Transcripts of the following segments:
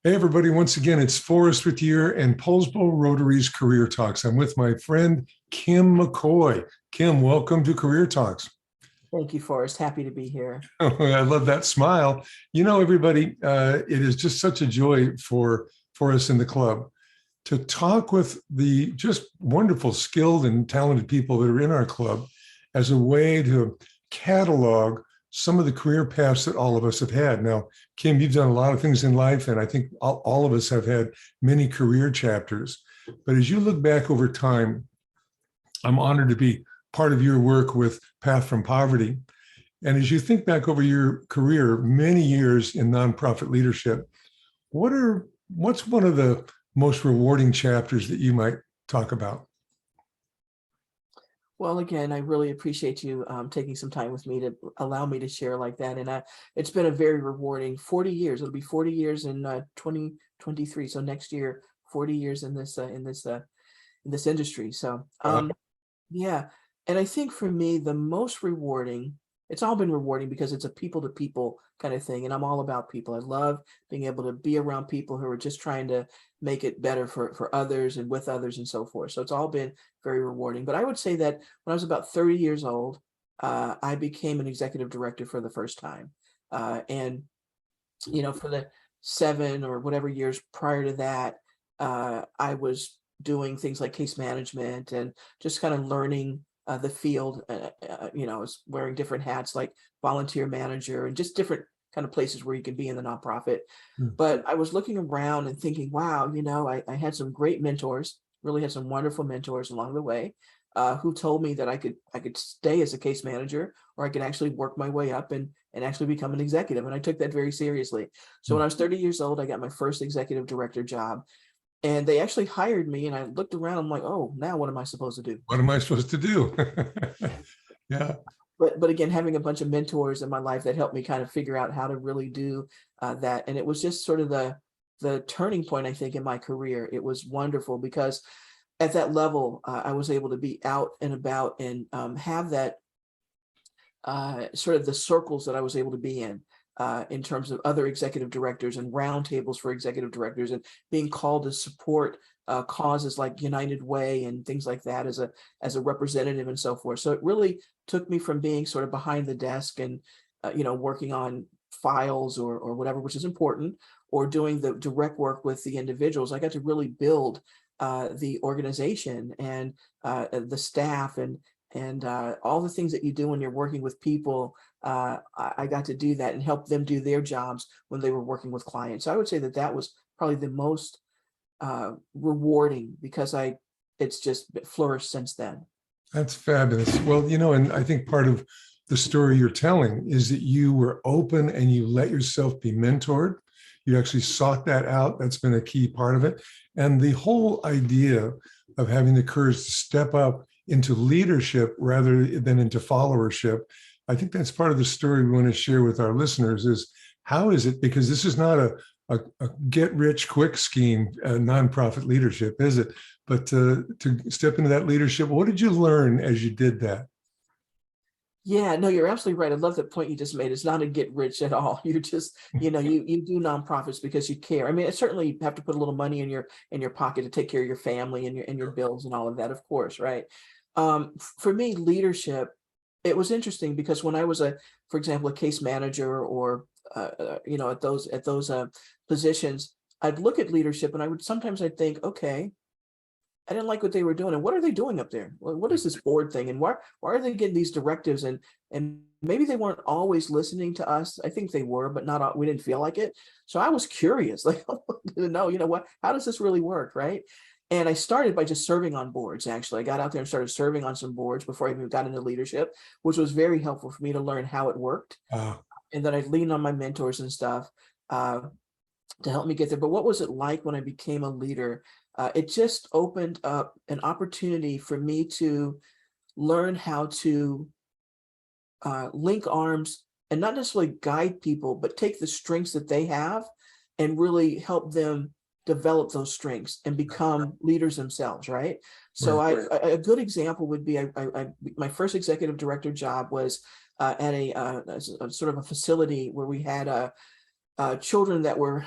Hey, everybody. Once again, it's Forrest with you and Poulsbo Rotary's Career Talks. I'm with my friend, Kim McKoy. Kim, welcome to Career Talks. Thank you, Forrest. Happy to be here. I love that smile. You know, everybody, it is just such a joy for us in the club to talk with the just wonderful, skilled, and talented people that are in our club as a way to catalog some of the career paths that all of us have had. Now, Kim, you've done a lot of things in life, and I think all of us have had many career chapters. But as you look back over time, I'm honored to be part of your work with Path from Poverty. And as you think back over your career, many years in nonprofit leadership, what's one of the most rewarding chapters that you might talk about? Well, again, I really appreciate you taking some time with me to allow me to share like that. And it's been a very rewarding 40 years. It'll be 40 years in 2023. So next year, 40 years in this industry. So Uh, yeah. And I think for me, the most rewarding, it's all been rewarding because it's a people to people kind of thing. And I'm all about people. I love being able to be around people who are just trying to make it better for others and with others and so forth. So it's all been very rewarding. But I would say that when I was about 30 years old, I became an executive director for the first time. And, for the 7 or whatever years prior to that, I was doing things like case management and just kind of learning the field. I was wearing different hats like volunteer manager and just different kind of places where you can be in the nonprofit. hmm. But I was looking around and thinking, wow, I had some great mentors, really had some wonderful mentors along the way, who told me that I could stay as a case manager or I could actually work my way up and actually become an executive. And I took that very seriously. So when I was 30 years old, I got my first executive director job. And they actually hired me, and I looked around. I'm like, oh, now what am I supposed to do? What am I supposed to do? Yeah. But again, having a bunch of mentors in my life that helped me kind of figure out how to really do that, and it was just sort of the turning point, I think, in my career. It was wonderful because at that level, I was able to be out and about and have that sort of the circles that I was able to be in terms of other executive directors and roundtables for executive directors and being called to support causes like United Way and things like that as a representative and so forth. So it really took me from being sort of behind the desk and working on files or whatever, which is important, or doing the direct work with the individuals. I got to really build the organization and the staff and all the things that you do when you're working with people. I got to do that and help them do their jobs when they were working with clients. So I would say that was probably the most rewarding because it's just flourished since then. That's fabulous. Well, and I think part of the story you're telling is that you were open and you let yourself be mentored. You actually sought that out. That's been a key part of it. And the whole idea of having the courage to step up into leadership rather than into followership, I think that's part of the story we want to share with our listeners is how is it, because this is not a get rich quick scheme, nonprofit leadership, is it? But to step into that leadership, what did you learn as you did that? Yeah, no, you're absolutely right. I love that point you just made. It's not a get rich at all. You're just, you do nonprofits because you care. I mean, it certainly you have to put a little money in your pocket to take care of your family and your bills and all of that, of course, right? For me, leadership, it was interesting because when I was for example, a case manager or at those positions, I'd look at leadership and I'd think, okay, I didn't like what they were doing. And what are they doing up there? What is this board thing? And why are they getting these directives? And maybe they weren't always listening to us. I think they were, but we didn't feel like it. So I was curious, like, to know, what, how does this really work? Right. And I started by just serving on boards. Actually, I got out there and started serving on some boards before I even got into leadership, which was very helpful for me to learn how it worked. Uh, And then I leaned on my mentors and stuff. To help me get there. But what was it like when I became a leader? It just opened up an opportunity for me to learn how to link arms and not necessarily guide people, but take the strengths that they have and really help them develop those strengths and become leaders themselves, right? So right. a good example would be my first executive director job was at a sort of a facility where we had children that were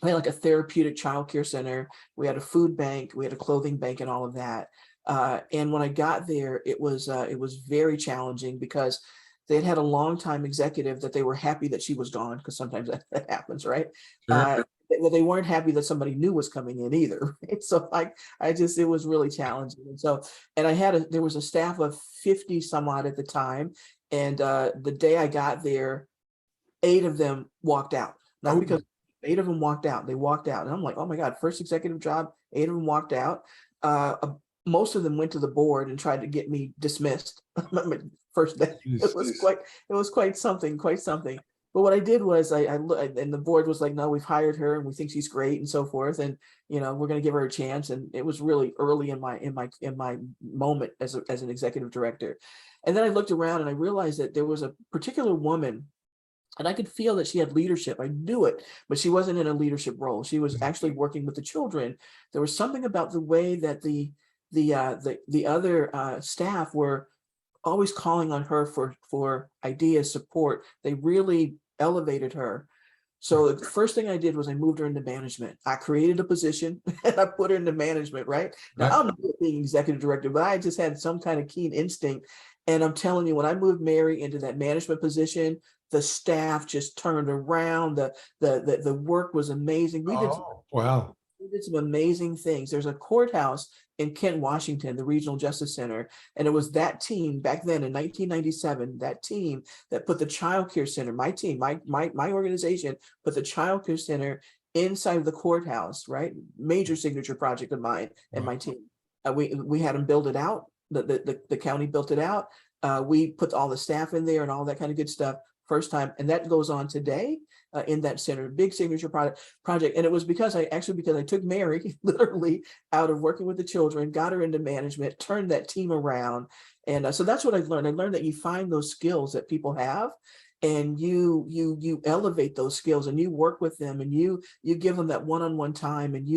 we had like a therapeutic childcare center. We had a food bank. We had a clothing bank, and all of that. And when I got there, it was very challenging because they had had a longtime executive that they were happy that she was gone, because sometimes that happens, right? Sure. They weren't happy that somebody new was coming in either. Right? So it was really challenging. And so, and there was a staff of 50 some odd at the time. And the day I got there, 8 of them walked out, not Oh, because 8 of them walked out. They walked out. And I'm like, oh my God, first executive job, 8 of them walked out. Most of them went to the board and tried to get me dismissed. My first day. geez. It was quite something, quite something. But what I did was I looked, and the board was like, no, we've hired her and we think she's great and so forth. And, you know, we're going to give her a chance. And it was really early in my moment as an executive director. And then I looked around and I realized that there was a particular woman, and I could feel that she had leadership. I knew it, but she wasn't in a leadership role. She was actually working with the children. There was something about the way that the other staff were always calling on her for ideas, support. They really elevated her. So the first thing I did was I moved her into management. I created a position and I put her into management, right? Now, Right. I'm not being executive director, but I just had some kind of keen instinct. And I'm telling you, when I moved Mary into that management position, the staff just turned around. The work was amazing. Oh, wow. We did some amazing things. There's a courthouse in Kent, Washington, the Regional Justice Center. And it was that team back then in 1997, that team that put the child care center, my team, my organization put the child care center inside of the courthouse, right? Major signature project of mine and Wow. my team. We had them build it out. The county built it out. We put all the staff in there and all that kind of good stuff. First time, and that goes on today in that center, big signature project. And it was because I took Mary literally out of working with the children, got her into management, turned that team around. And so that's what I've learned. I learned that you find those skills that people have, and you elevate those skills, and you work with them, and you give them that one-on-one time, and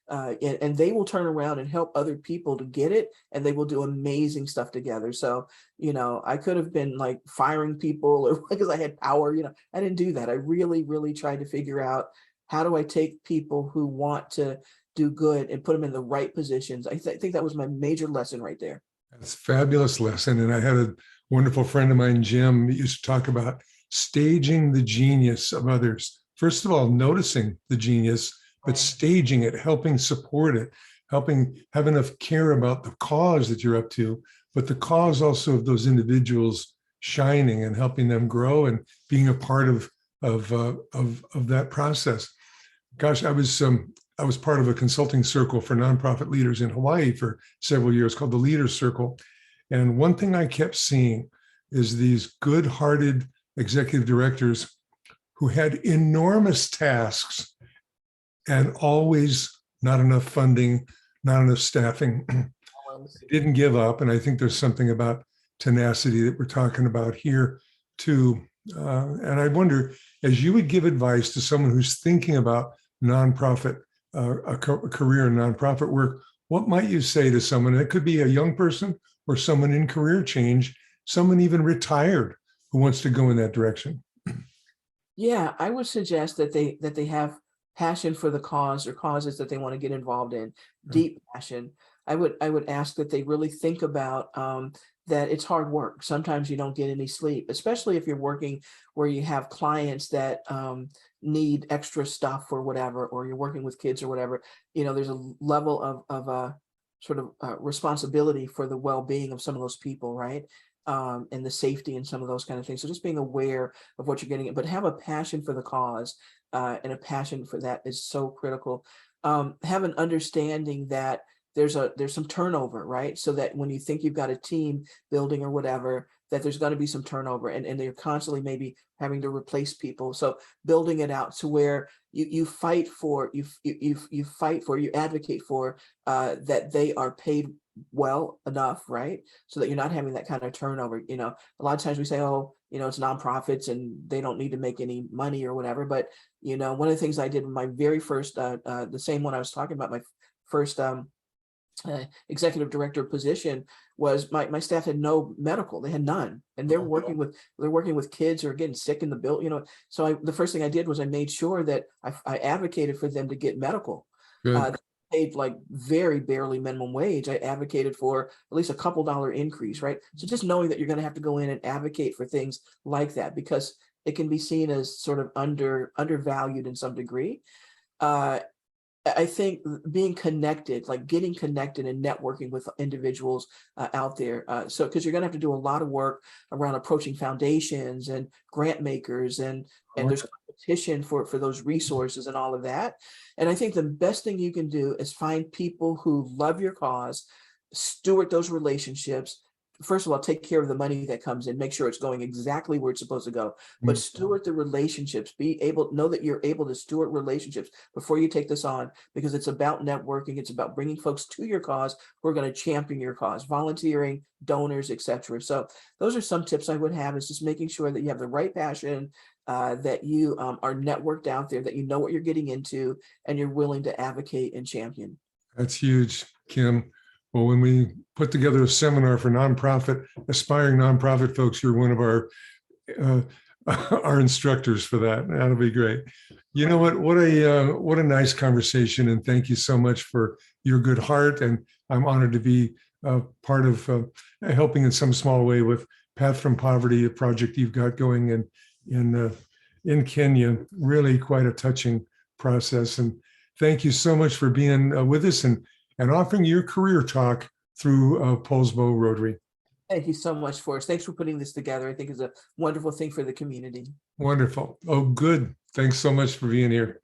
and they will turn around and help other people to get it, and they will do amazing stuff together. So, you know, I could have been like firing people or because I had power, you know, I didn't do that. I really tried to figure out, how do I take people who want to do good and put them in the right positions? I think that was my major lesson right there. That's a fabulous lesson. And I had a wonderful friend of mine, Jim, used to talk about staging the genius of others. First of all, noticing the genius, but staging it, helping support it, helping have enough care about the cause that you're up to, but the cause also of those individuals shining and helping them grow and being a part of that process. Gosh, I was part of a consulting circle for nonprofit leaders in Hawaii for several years called the Leaders Circle. And one thing I kept seeing is these good-hearted executive directors who had enormous tasks and always not enough funding, not enough staffing. They didn't give up. And I think there's something about tenacity that we're talking about here too. And I wonder, as you would give advice to someone who's thinking about nonprofit, a career in nonprofit work, what might you say to someone? It could be a young person or someone in career change, someone even retired who wants to go in that direction. Yeah, I would suggest that they have passion for the cause or causes that they want to get involved in, deep passion. I would ask that they really think about that it's hard work. Sometimes you don't get any sleep, especially if you're working where you have clients that need extra stuff or whatever, or you're working with kids or whatever. You know, there's a level of sort of responsibility for the well-being of some of those people, right? And the safety and some of those kind of things. So just being aware of what you're getting, but have a passion for the cause, and a passion for that is so critical. Have an understanding that there's some turnover, right? So that when you think you've got a team building or whatever, that there's going to be some turnover, and they're constantly maybe having to replace people. So building it out to where you fight for, you advocate for that they are paid well enough, right? So that you're not having that kind of turnover. You know, a lot of times we say, oh, you know, it's nonprofits and they don't need to make any money or whatever. But, you know, one of the things I did in my very first, the same one I was talking about, my first executive director position was my staff had no medical, they had none, and they're working with kids who are getting sick in the bill, so the first thing I did was I made sure that I advocated for them to get medical. Good. They paid like very barely minimum wage. I advocated for at least a couple dollar increase, right? So just knowing that you're going to have to go in and advocate for things like that, because it can be seen as sort of undervalued in some degree. I think being connected, like getting connected and networking with individuals out there. So, because you're going to have to do a lot of work around approaching foundations and grant makers, and there's competition for those resources and all of that. And I think the best thing you can do is find people who love your cause, steward those relationships. First of all, take care of the money that comes in, make sure it's going exactly where it's supposed to go, but steward the relationships, know that you're able to steward relationships before you take this on, because it's about networking. It's about bringing folks to your cause who are going to champion your cause, volunteering, donors, etc. So those are some tips I would have, is just making sure that you have the right passion, that you are networked out there, that you know what you're getting into, and you're willing to advocate and champion. That's huge, Kim. Well, when we put together a seminar for aspiring nonprofit folks, you're one of our instructors for that. That'll be great. You know what? What a nice conversation, and thank you so much for your good heart. And I'm honored to be part of helping in some small way with Path from Poverty, a project you've got going in Kenya. Really quite a touching process. And thank you so much for being with us and offering your career talk through Poulsbo Rotary. Thank you so much, Forrest. Thanks for putting this together. I think it's a wonderful thing for the community. Wonderful. Oh, good. Thanks so much for being here.